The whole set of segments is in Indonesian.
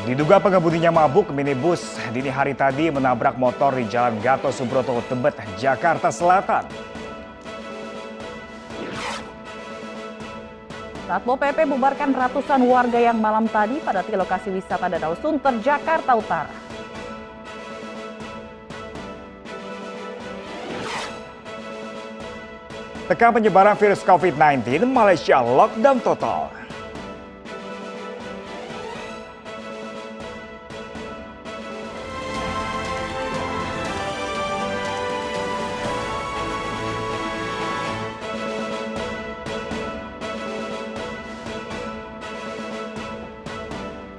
Diduga pengemudinya mabuk, minibus dini hari tadi menabrak motor di Jalan Gatot Subroto, Tebet, Jakarta Selatan. Satpol PP bubarkan ratusan warga yang malam tadi pada lokasi wisata Danau Sunter, Jakarta Utara. Tekan penyebaran virus COVID-19, Malaysia lockdown total.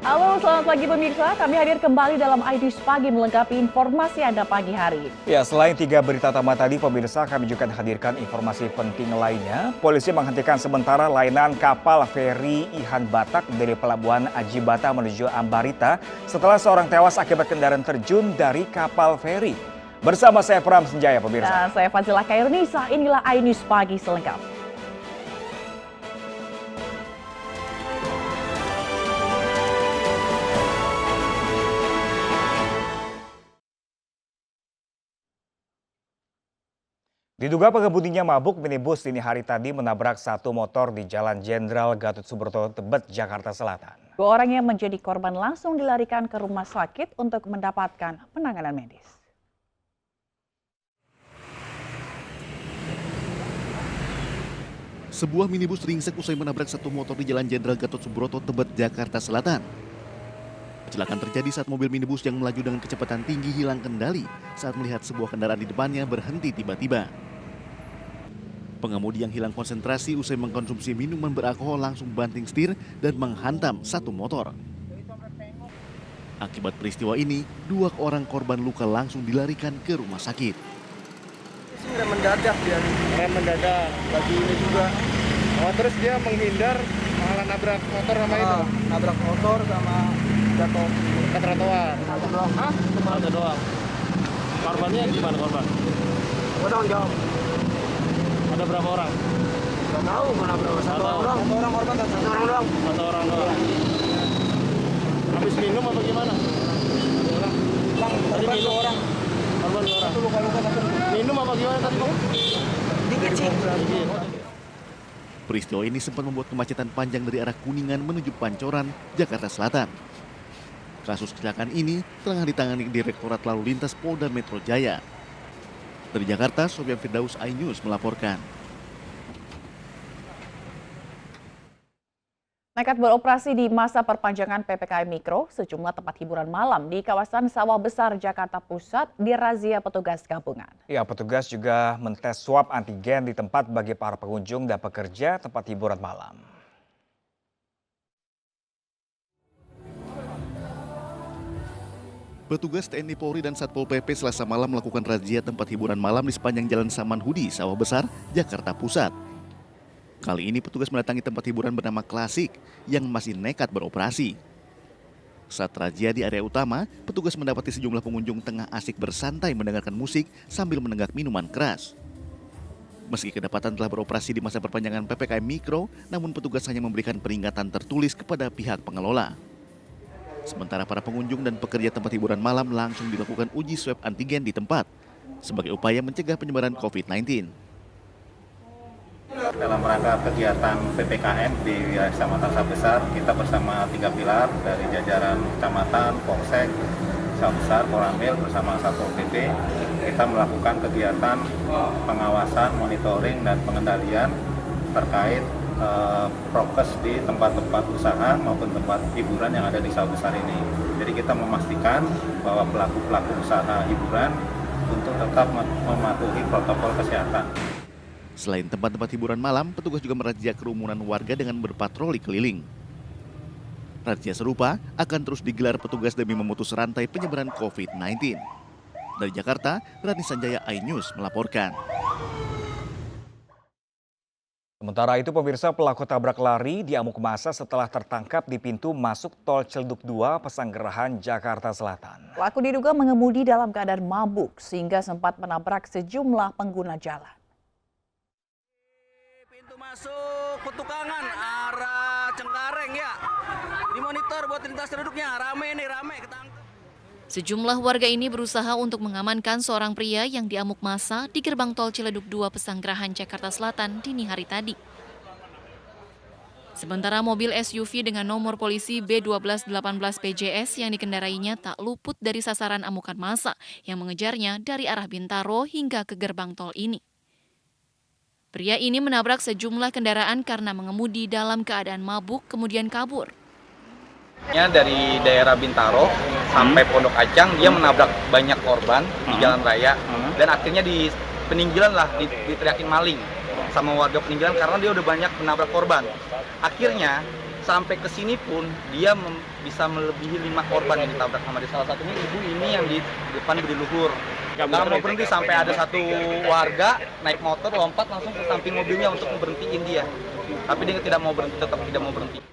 Halo, selamat pagi pemirsa. Kami hadir kembali dalam iNews Pagi melengkapi informasi Anda pagi hari ini. Ya, selain 3 berita utama tadi, pemirsa, kami juga hadirkan informasi penting lainnya. Polisi menghentikan sementara layanan kapal feri Ihan Batak dari Pelabuhan Ajibata menuju Ambarita setelah seorang tewas akibat kendaraan terjun dari kapal feri. Bersama saya Pram Senjaya, pemirsa. Dan saya Fazila Kairunisa, inilah iNews Pagi selengkapnya. Diduga pengemudinya mabuk, minibus dini hari tadi menabrak satu motor di Jalan Jenderal Gatot Subroto, Tebet, Jakarta Selatan. 2 orang yang menjadi korban langsung dilarikan ke rumah sakit untuk mendapatkan penanganan medis. Sebuah minibus ringsek usai menabrak satu motor di Jalan Jenderal Gatot Subroto, Tebet, Jakarta Selatan. Kecelakaan terjadi saat mobil minibus yang melaju dengan kecepatan tinggi hilang kendali saat melihat sebuah kendaraan di depannya berhenti tiba-tiba. Pengemudi yang hilang konsentrasi usai mengkonsumsi minuman beralkohol langsung banting setir dan menghantam satu motor. Akibat peristiwa ini, 2 orang korban luka langsung dilarikan ke rumah sakit. Rem mendadak dia, rem mendadak bagi ini juga. Oh, terus dia menghindar malah nabrak motor sama itu. Nabrak motor sama jatuh ke trotoar. Satu doang. Hah? Satu doang. Korbannya gimana korban? Gua tanggung jawab. Ada berapa orang? Gak tahu, mana berapa, satu orang doang. Satu orang korban, satu orang doang. Satu orang doang. Habis minum apa gimana? Bang, tadi minum orang. Korban 2 orang. Satu luka-luka, satu. Minum apa gimana tadi kamu? Dikit sih. Peristiwa ini sempat membuat kemacetan panjang dari arah Kuningan menuju Pancoran, Jakarta Selatan. Kasus kecelakaan ini tengah ditangani Direktorat Lalu Lintas Polda Metro Jaya. Dari Jakarta, Sofyan Firdaus, iNews melaporkan. Nekat beroperasi di masa perpanjangan PPKM Mikro, sejumlah tempat hiburan malam di kawasan Sawah Besar, Jakarta Pusat dirazia petugas gabungan. Ya, petugas juga mentes swab antigen di tempat bagi para pengunjung dan pekerja tempat hiburan malam. Petugas TNI Polri dan Satpol PP Selasa malam melakukan razia tempat hiburan malam di sepanjang Jalan Samanhudi, Sawah Besar, Jakarta Pusat. Kali ini petugas mendatangi tempat hiburan bernama Klasik yang masih nekat beroperasi. Saat razia di area utama, petugas mendapati sejumlah pengunjung tengah asik bersantai mendengarkan musik sambil menenggak minuman keras. Meski kedapatan telah beroperasi di masa perpanjangan PPKM Mikro, namun petugas hanya memberikan peringatan tertulis kepada pihak pengelola. Sementara para pengunjung dan pekerja tempat hiburan malam langsung dilakukan uji swab antigen di tempat sebagai upaya mencegah penyebaran COVID-19. Dalam rangka kegiatan PPKM di wilayah Kecamatan Sawah Besar, kita bersama 3 pilar dari jajaran kecamatan, Polsek, Sawah Besar, Koramil bersama Satpol PP, kita melakukan kegiatan pengawasan, monitoring, dan pengendalian terkait prokes di tempat-tempat usaha maupun tempat hiburan yang ada di Sawah Besar ini. Jadi kita memastikan bahwa pelaku-pelaku usaha hiburan untuk tetap mematuhi protokol kesehatan. Selain tempat-tempat hiburan malam, petugas juga merazia kerumunan warga dengan berpatroli keliling. Razia serupa akan terus digelar petugas demi memutus rantai penyebaran COVID-19. Dari Jakarta, Rani Sanjaya, iNews melaporkan. Sementara itu, pemirsa, pelaku tabrak lari diamuk massa setelah tertangkap di pintu masuk tol Ciledug 2, Pesanggerahan, Jakarta Selatan. Pelaku diduga mengemudi dalam keadaan mabuk sehingga sempat menabrak sejumlah pengguna jalan. Pintu masuk Petukangan arah Cengkareng ya. Dimonitor buat identitas penduduknya, rame nih, rame, ketangkep. Sejumlah warga ini berusaha untuk mengamankan seorang pria yang diamuk massa di gerbang tol Ciledug 2 Pesanggerahan, Jakarta Selatan dini hari tadi. Sementara mobil SUV dengan nomor polisi B1218 PJS yang dikendarainya tak luput dari sasaran amukan massa yang mengejarnya dari arah Bintaro hingga ke gerbang tol ini. Pria ini menabrak sejumlah kendaraan karena mengemudi dalam keadaan mabuk kemudian kabur. Dari daerah Bintaro sampai Pondok Acang, dia menabrak banyak korban di jalan raya dan akhirnya di peninggalan lah diteriakin maling sama warga peninggalan karena dia udah banyak menabrak korban. Akhirnya sampai ke sini pun dia bisa melebihi 5 korban yang ditabrak sama dia. Salah satunya ibu ini yang di depan beri luhur. Nggak mau berhenti sampai ada satu warga naik motor lompat langsung ke samping mobilnya untuk memberhentiin dia. Tapi dia tidak mau berhenti, tetap tidak mau berhenti.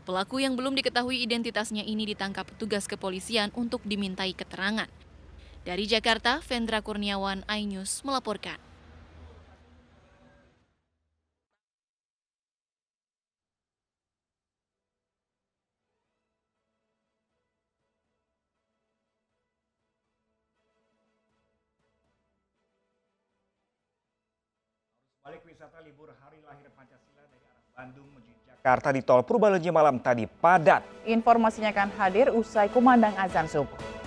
Pelaku yang belum diketahui identitasnya ini ditangkap petugas kepolisian untuk dimintai keterangan. Dari Jakarta, Vendra Kurniawan, iNews melaporkan. Balik wisata libur hari lahir Pancasila dari arah Bandung menuju Jakarta di tol Purbalingga malam tadi padat. Informasinya akan hadir usai kumandang azan subuh.